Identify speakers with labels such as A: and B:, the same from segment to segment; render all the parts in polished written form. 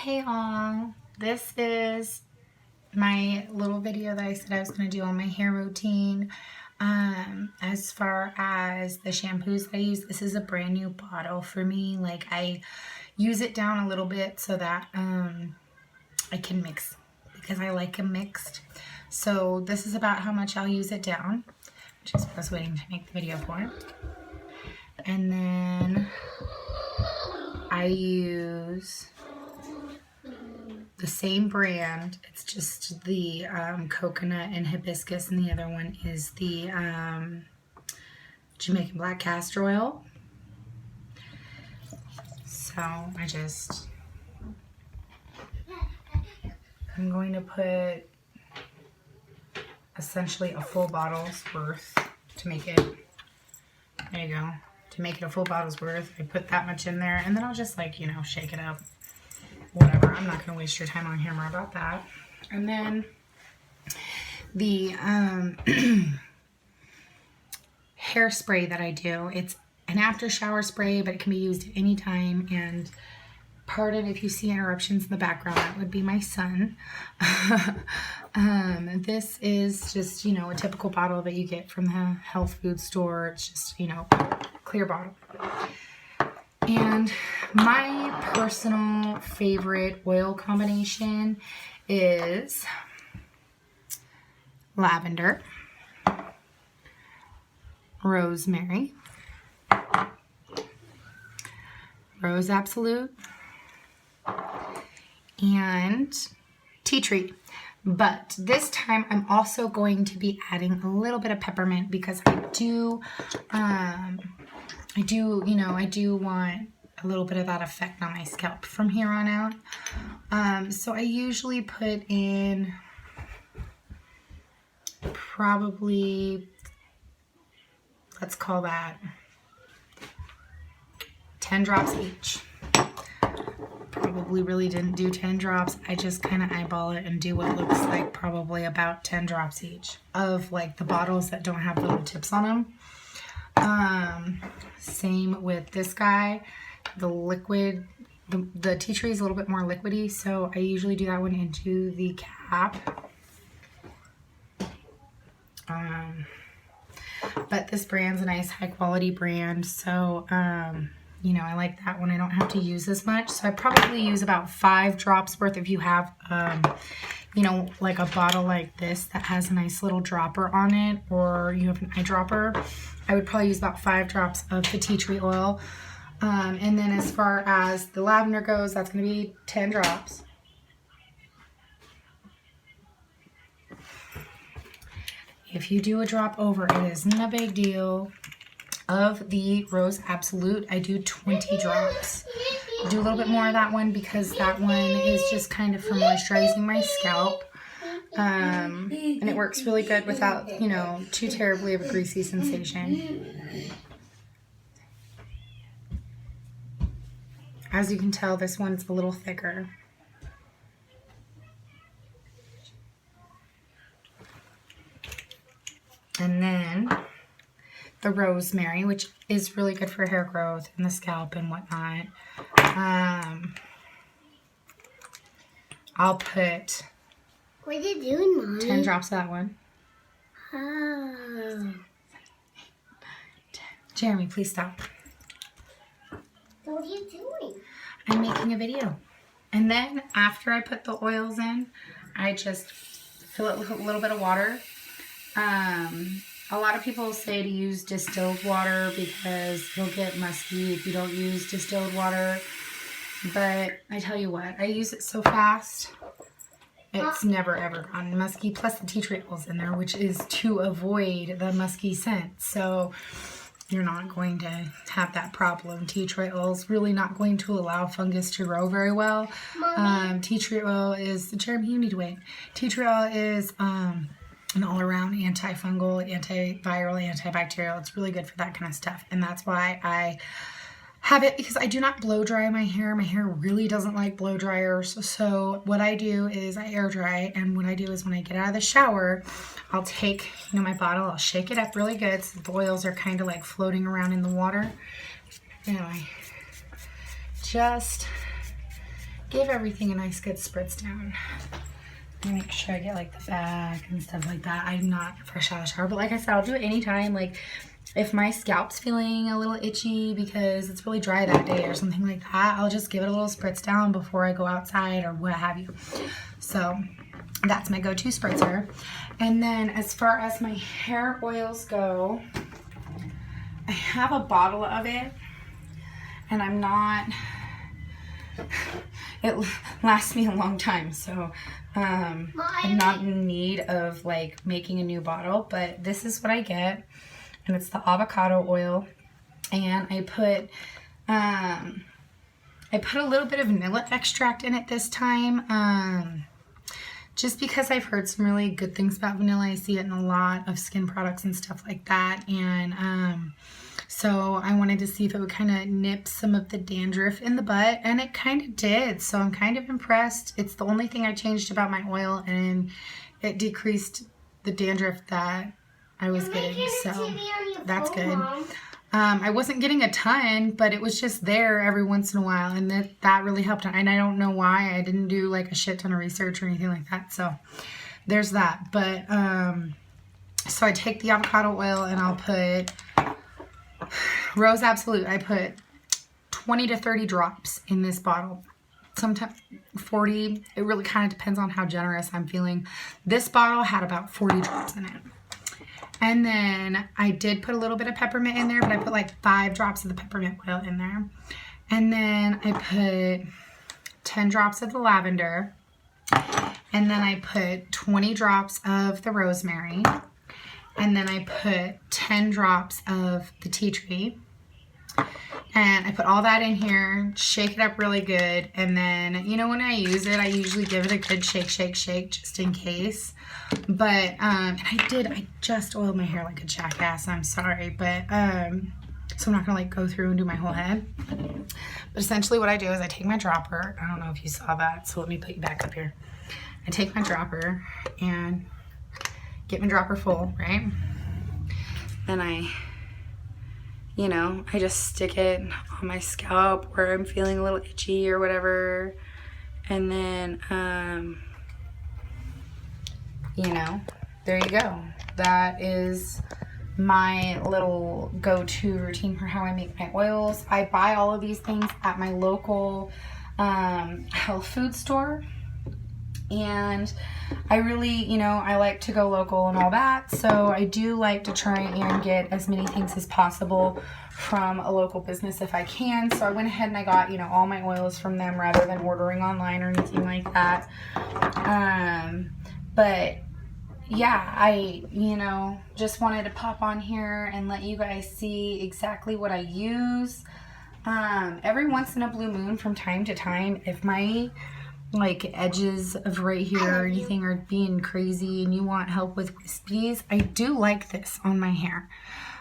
A: Hey all, this is my little video that I said I was going to do on my hair routine. As far as the shampoos that I use, this is a brand new bottle for me. Like, I use it down a little bit so that I can mix, because I like them mixed. So this is about how much I'll use it down, which is what I was waiting to make the video for. And then I use the same brand. It's just the coconut and hibiscus, and the other one is the Jamaican black castor oil. So I'm going to put essentially a full bottle's worth to make it, there you go, to make it a full bottle's worth. I put that much in there, and then I'll just, like, you know, shake it up. Whatever, I'm not going to waste your time on camera about that. And then the hairspray that I do, it's an after shower spray, but it can be used at any time. And pardon if you see interruptions in the background, that would be my son. This is just, you know, a typical bottle that you get from the health food store. It's just, you know, clear bottle. And my personal favorite oil combination is lavender, rosemary, rose absolute, and tea tree. But this time I'm also going to be adding a little bit of peppermint, because I do want a little bit of that effect on my scalp from here on out. So I usually put in probably, let's call that 10 drops each. Probably really didn't do 10 drops. I just kind of eyeball it and do what looks like probably about 10 drops each of, like, the bottles that don't have little tips on them. Same with this guy. The liquid, the tea tree is a little bit more liquidy, so I usually do that one into the cap. But this brand's a nice high quality brand, so you know, I like that one. I don't have to use as much, so I probably use about 5 drops worth. If you have you know, like a bottle like this that has a nice little dropper on it, or you have an eyedropper, I would probably use about 5 drops of the tea tree oil. And then as far as the lavender goes, that's going to be 10 drops. If you do a drop over, it isn't a big deal. Of the Rose Absolute, I do 20 drops. I do a little bit more of that one because that one is just kind of for moisturizing my scalp. And it works really good without, you know, too terribly of a greasy sensation. As you can tell, this one's a little thicker. And then the rosemary, which is really good for hair growth and the scalp and whatnot. I'll put,
B: what are you doing, Mommy?
A: 10 drops of that one.
B: Oh.
A: Jeremy, please stop.
B: What are you doing?
A: I'm making a video. And then after I put the oils in, I just fill it with a little bit of water. A lot of people say to use distilled water because it'll get musky if you don't use distilled water. But I tell you what, I use it so fast, it's never ever gone musky. Plus the tea tree oil's in there, which is to avoid the musky scent. So you're not going to have that problem. Tea tree oil is really not going to allow fungus to grow very well. Tea tree oil is, Jeremy, you need to wait. Tea tree oil is an all-around antifungal, antiviral, antibacterial. It's really good for that kind of stuff. And that's why I have it, because I do not blow dry my hair. My hair really doesn't like blow dryers. So what I do is I air dry. And what I do is when I get out of the shower, I'll take, you know, my bottle, I'll shake it up really good so the oils are kind of like floating around in the water. Anyway, just give everything a nice good spritz down. Make sure I get like the back and stuff like that. I'm not fresh out of the shower, but like I said, I'll do it anytime. Like if my scalp's feeling a little itchy because it's really dry that day or something like that, I'll just give it a little spritz down before I go outside or what have you. So that's my go-to spritzer. And then as far as my hair oils go, I have a bottle of it, and I'm not, it lasts me a long time, so I'm not in need of like making a new bottle, but this is what I get, and it's the avocado oil, and I put a little bit of vanilla extract in it this time, just because I've heard some really good things about vanilla. I see it in a lot of skin products and stuff like that, and so I wanted to see if it would kind of nip some of the dandruff in the butt, and it kind of did. So I'm kind of impressed. It's the only thing I changed about my oil, and it decreased the dandruff that I was getting. So that's good. I wasn't getting a ton, but it was just there every once in a while, and that really helped. And I don't know why. I didn't do like a shit ton of research or anything like that. So there's that. But so I take the avocado oil and I'll put Rose Absolute. I put 20 to 30 drops in this bottle. Sometimes 40. It really kind of depends on how generous I'm feeling. This bottle had about 40 drops in it. And then I did put a little bit of peppermint in there, but I put like 5 drops of the peppermint oil in there. And then I put 10 drops of the lavender. And then I put 20 drops of the rosemary. And then I put 10 drops of the tea tree. And I put all that in here, shake it up really good. And then, you know, when I use it, I usually give it a good shake, shake, shake, just in case. But, and I just oiled my hair like a jackass. I'm sorry. But, so I'm not going to like go through and do my whole head. But essentially what I do is I take my dropper. I don't know if you saw that, so let me put you back up here. I take my dropper and get my dropper full, right? Then I just stick it on my scalp where I'm feeling a little itchy or whatever. And then, there you go. That is my little go-to routine for how I make my oils. I buy all of these things at my local health food store. And I really, I like to go local and all that. So I do like to try and get as many things as possible from a local business if I can. So I went ahead and I got, all my oils from them rather than ordering online or anything like that. But yeah, I, just wanted to pop on here and let you guys see exactly what I use. Every once in a blue moon from time to time, if my edges of right here or anything are being crazy and you want help with wispies, I do like this on my hair.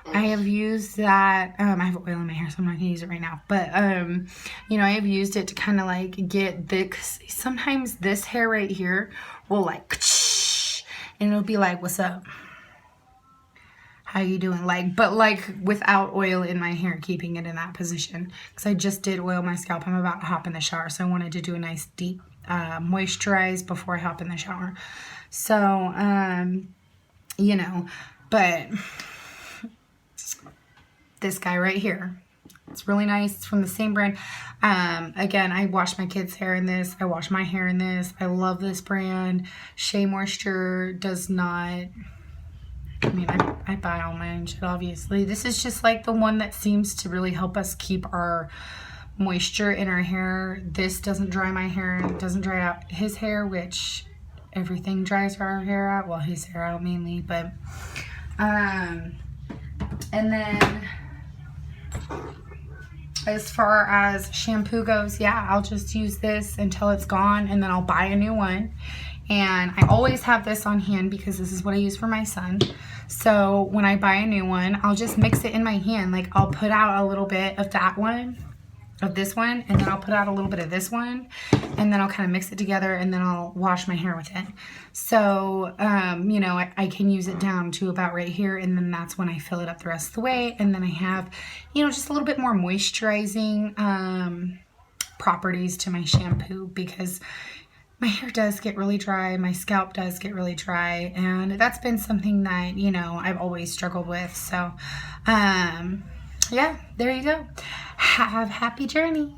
A: I have used that, I have oil in my hair, so I'm not going to use it right now, but, I have used it to kind of get this, sometimes this hair right here will and it'll be like, what's up? How you doing? But without oil in my hair, keeping it in that position, because I just did oil my scalp. I'm about to hop in the shower, so I wanted to do a nice deep moisturize before I hop in the shower. So, but this guy right here, it's really nice. It's from the same brand. Again, I wash my kids' hair in this. I wash my hair in this. I love this brand. Shea Moisture does not, I buy all my own shit, obviously. This is just the one that seems to really help us keep our moisture in our hair. This doesn't dry my hair. It doesn't dry out his hair, which everything dries our hair out. Well, his hair out mainly, but, and then as far as shampoo goes, yeah, I'll just use this until it's gone, and then I'll buy a new one. And I always have this on hand because this is what I use for my son. So when I buy a new one, I'll just mix it in my hand. I'll put out a little bit of that one, of this one, and then I'll put out a little bit of this one, and then I'll kind of mix it together, and then I'll wash my hair with it. So, I can use it down to about right here, and then that's when I fill it up the rest of the way. And then I have, just a little bit more moisturizing properties to my shampoo, because my hair does get really dry, my scalp does get really dry, and that's been something that, you know, I've always struggled with. So, yeah, there you go. Have a happy journey.